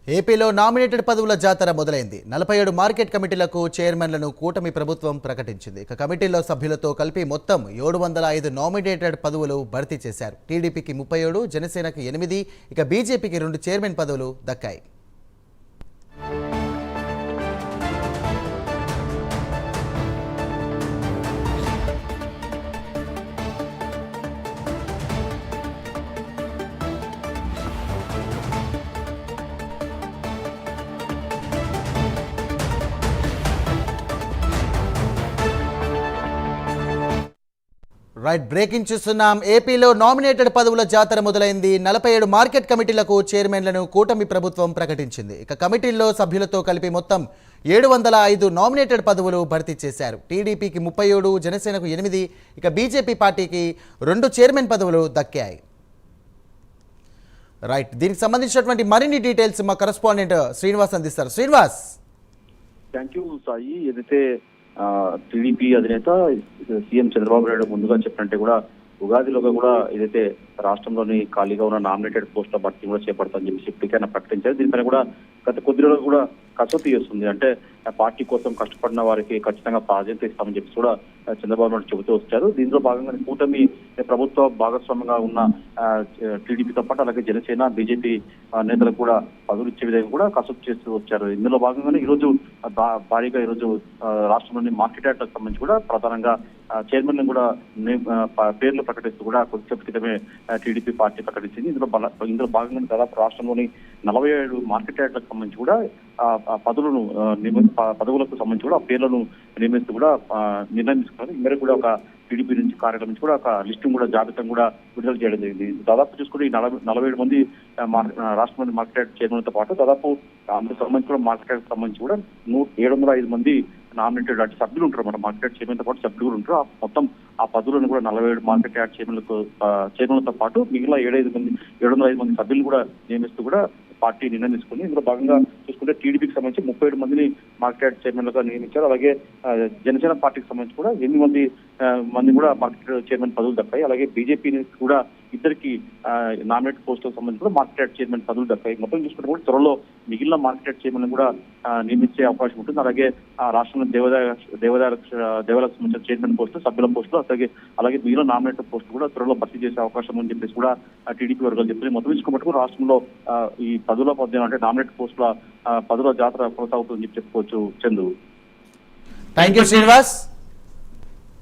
ఏపీలో నామినేటెడ్ పదవుల జాతర మొదలైంది. 47 మార్కెట్ కమిటీలకు చైర్మన్లను కూటమి ప్రభుత్వం ప్రకటించింది. ఇక కమిటీల్లో సభ్యులతో కలిపి మొత్తం 705 నామినేటెడ్ పదవులు భర్తీ చేశారు. టీడీపీకి 37, జనసేనకి 8, ఇక బీజేపీకి 2 చైర్మన్ పదవులు దక్కాయి. రైట్, బ్రేకింగ్ చూస్తున్నాం. ఏపీలో నామినేటెడ్ పదవుల జాతర మొదలైంది. 47 మార్కెట్ కమిటీలకు చైర్మన్లను కూటమి ప్రభుత్వం ప్రకటించింది. ఇక కమిటీల్లో సభ్యులతో కలిపి మొత్తం 705 నామినేటెడ్ పదవులు భర్తీ చేశారు. టీడీపీకి 37, జనసేనకు 8, ఇక బీజేపీ పార్టీకి 2 చైర్మన్ పదవులు దక్కాయి. రైట్, దీనికి సంబంధించినటువంటి మరిన్ని డీటెయిల్స్ మా కరెస్పాండెంట్ శ్రీనివాస్ అందిస్తారు. శ్రీనివాస్. Thank you Sai. ఏదైతే టీడీపీ అధినేత సీఎం చంద్రబాబు నాయుడు ముందుగా చెప్పినట్టే కూడా ఉగాదిలోగా కూడా ఏదైతే రాష్ట్రంలోని ఖాళీగా ఉన్న నామినేటెడ్ పోస్టుల భర్తీ కూడా చేపడతామని చెప్పి ఇప్పటికైనా ప్రకటించారు. దీనిపైన కూడా గత కొద్ది రోజులు కూడా కసరత్తు చేస్తుంది. అంటే పార్టీ కోసం కష్టపడిన వారికి ఖచ్చితంగా ప్రాధాన్యత ఇస్తామని చెప్పి కూడా చంద్రబాబు నాయుడు చెబుతూ వచ్చారు. దీంట్లో భాగంగా కూటమి ప్రభుత్వ భాగస్వామ్యంగా ఉన్న టీడీపీతో పాటు అలాగే జనసేన, బీజేపీ నేతలకు కూడా పదవులు ఇచ్చే విధంగా కూడా కసరత్తు చేస్తూ వచ్చారు. ఇందులో భాగంగానే ఈరోజు భారీగా ఈరోజు రాష్ట్రంలోని మార్కెట్ యార్డ్లకు సంబంధించి కూడా ప్రధానంగా చైర్మన్ కూడా పేర్లు ప్రకటిస్తూ కూడా కొద్దిసేపు క్రితమే టీడీపీ పార్టీ ప్రకటించింది. ఇందులో భాగంగా దాదాపు రాష్ట్రంలోని 47 మార్కెట్ యార్డ్లకు సంబంధించి కూడా పదవులకు సంబంధించి కూడా ఆ పేర్లను నియమిస్తూ కూడా నిర్ణయం తీసుకున్నారు. ఈ మేరకు కూడా ఒక టీడీపీ నుంచి కార్యాలయం నుంచి కూడా ఒక లిస్టు కూడా జాబితా కూడా విడుదల చేయడం జరిగింది. దాదాపు చూసుకుంటే ఈ 47 మంది రాష్ట్రంలోని మార్కెట్ యార్డ్ చైర్మన్లతో పాటు దాదాపు అందుకు సంబంధించి కూడా మార్కెట్ యార్డ్ సంబంధించి కూడా 705 మంది నామినేటెడ్ అంటే సభ్యులు ఉంటారు. మన మార్కెట్ యార్డ్ చైర్మన్తో పాటు సభ్యులు కూడా ఉంటారు. మొత్తం ఆ పదవులను కూడా 47 మార్కెట్ యార్డ్ చైర్మన్లతో పాటు మిగిలిన 705 మంది సభ్యులు కూడా నియమిస్తూ కూడా పార్టీ నిర్ణయం తీసుకుంది. ఇందులో భాగంగా చూసుకుంటే టీడీపీకి సంబంధించి 37 మందిని మార్కెట్ యార్డ్ చైర్మన్లుగా నియమించారు. అలాగే జనసేన పార్టీకి సంబంధించి కూడా 8 మంది కూడా మార్కెట్ చైర్మన్ పదవులు దక్కాయి. అలాగే బీజేపీ కూడా ఇద్దరికి నామినేట్ పోస్టులకు సంబంధించి కూడా మార్కెట్ యార్డ్ చైర్మన్ పదవులు దక్కాయి. మొత్తం చూసుకుంటే కూడా త్వరలో మిగిలిన మార్కెట్ యార్డ్ చైర్మన్ కూడా నియమించే అవకాశం ఉంటుంది. అలాగే రాష్ట్రంలో దేవాదాయాలకు సంబంధించిన చైర్మన్ పోస్టులు, సభ్యుల పోస్టులు అలాగే మిగిలిన నామినేటెడ్ పోస్టులు కూడా త్వరలో భర్తీ చేసే అవకాశం ఉందని చెప్పేసి కూడా టీడీపీ వర్గాలు చెప్తున్నాయి. మొత్తం చూసుకున్నట్టు రాష్ట్రంలో ఈ పదవుల పద్యం అంటే నామినేటెడ్ పోస్టుల పదవుల జాతర కొనసాగుతుందని చెప్పుకోవచ్చు. చందు. Thank you Srinivas.